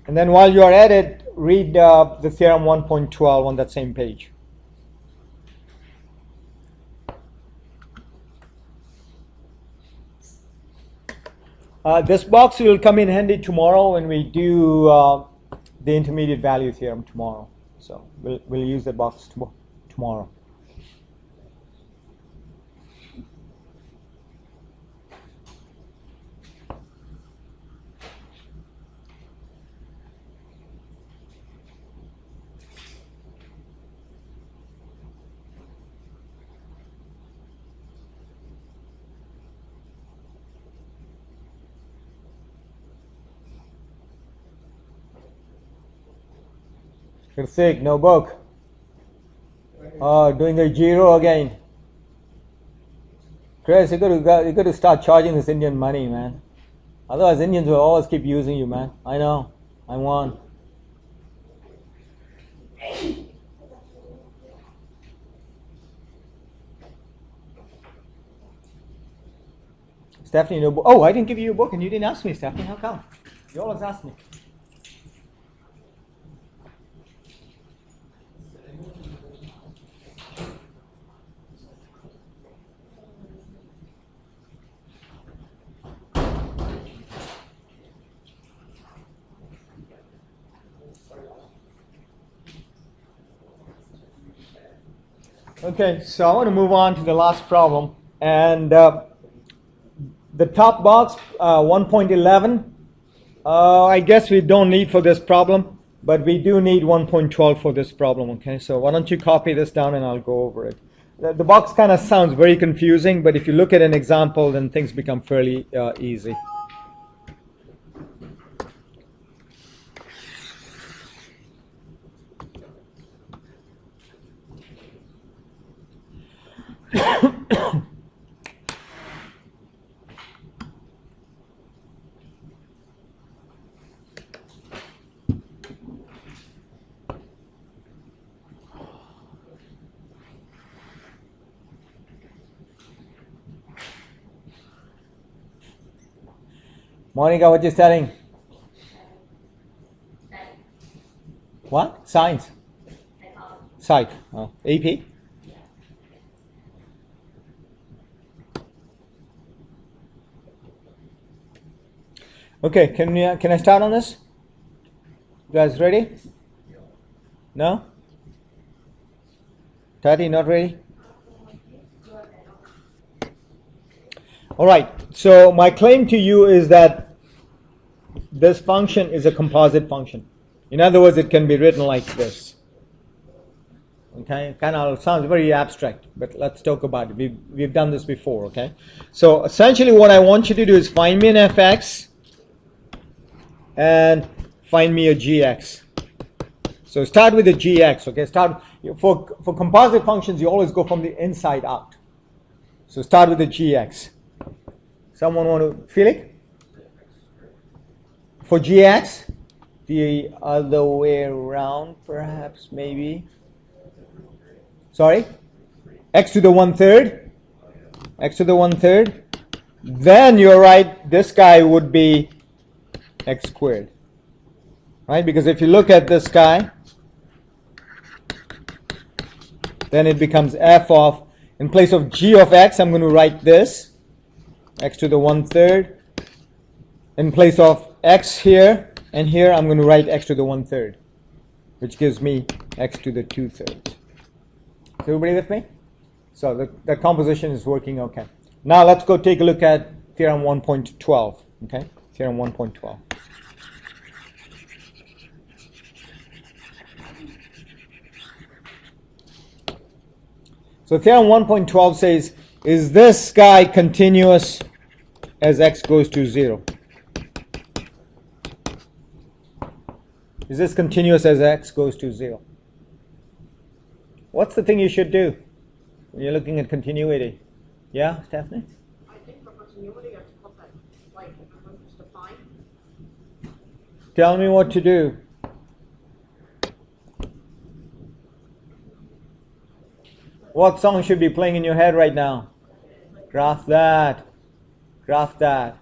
And then while you're at it, read the theorem 1.12 on that same page. This box will come in handy tomorrow when we do the intermediate value theorem tomorrow. So we'll use that box tomorrow. Sick, no book. Oh, doing the Giro again. Chris, you got to start charging this Indian money, man. Otherwise, Indians will always keep using you, man. I know. I'm one. Stephanie, no book. Oh, I didn't give you a book, and you didn't ask me, Stephanie. How come? You always ask me. Okay, so I want to move on to the last problem. And the top box, 1.11, I guess we don't need for this problem, but we do need 1.12 for this problem, okay? So why don't you copy this down and I'll go over it. The box kind of sounds very confusing, but if you look at an example, then things become fairly easy. Monica, what you studying? What? Science? Psych. Oh, AP? Okay, can I start on this? You guys ready? No? Tati, not ready? All right, so my claim to you is that this function is a composite function. In other words, it can be written like this. Okay, kind of sounds very abstract, but let's talk about it. We've done this before, okay? So essentially what I want you to do is find me an fx and find me a gx. So start with the gx, okay? For composite functions, you always go from the inside out. So start with the gx. Someone want to feel it? For gx, the other way around, perhaps, maybe. Sorry? X to the 1/3. X to the 1/3. Then you're right, this guy would be x squared. Right? Because if you look at this guy, then it becomes f of, in place of g of x, I'm going to write this, x to the 1/3. In place of x here and here, I'm going to write x to the 1/3, which gives me x to the 2/3. Is everybody with me? So the composition is working okay. Now let's go take a look at theorem 1.12. Okay, theorem 1.12. So theorem 1.12 says, is this guy continuous as x goes to 0? Is this continuous as x goes to 0? What's the thing you should do when you're looking at continuity? Yeah, Stephanie? I think for continuity, you have to put that, like, just define. Tell me what to do. What song should be playing in your head right now? Graph that. Graph that.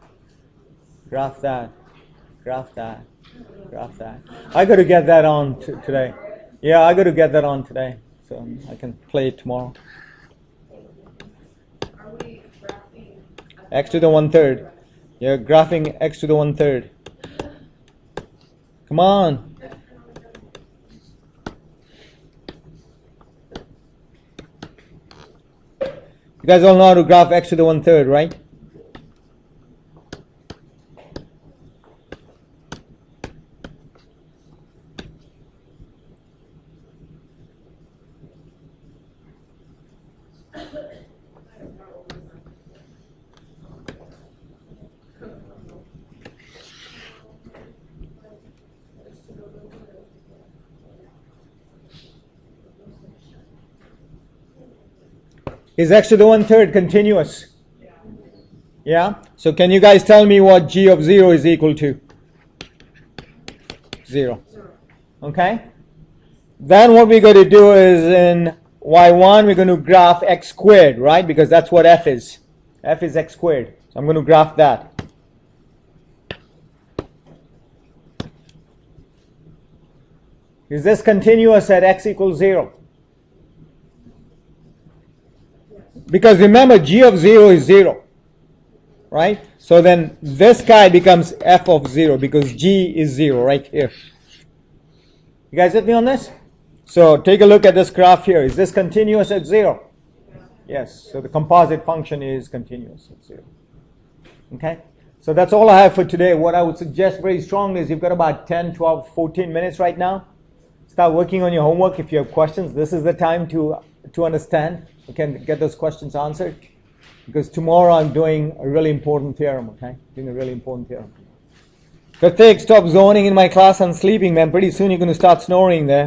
Graph that. Graph that. graph that. I got to get that on today. Yeah, I got to get that on today, so I can play it tomorrow. Are we graphing? X to the 1/3. You're graphing x to the 1/3. Come on. You guys all know how to graph x to the 1/3, right? Is x to the 1/3 continuous? Yeah? So can you guys tell me what g of 0 is equal to? 0. Okay? Then what we're going to do is in y1 we're going to graph x squared, right? Because that's what f is. F is x squared. So I'm going to graph that. Is this continuous at x equals 0? Because remember, g of 0 is 0, right? So then this guy becomes f of 0 because g is 0 right here. You guys with me on this? So take a look at this graph here. Is this continuous at 0? Yes. So the composite function is continuous at 0. Okay? So that's all I have for today. What I would suggest very strongly is you've got about 10, 12, 14 minutes right now. Start working on your homework. If you have questions, this is the time to understand. You can get those questions answered. Because tomorrow I'm doing a really important theorem, okay? Doing a really important theorem. Karthik, stop zoning in my class and sleeping, man. Pretty soon you're going to start snoring there.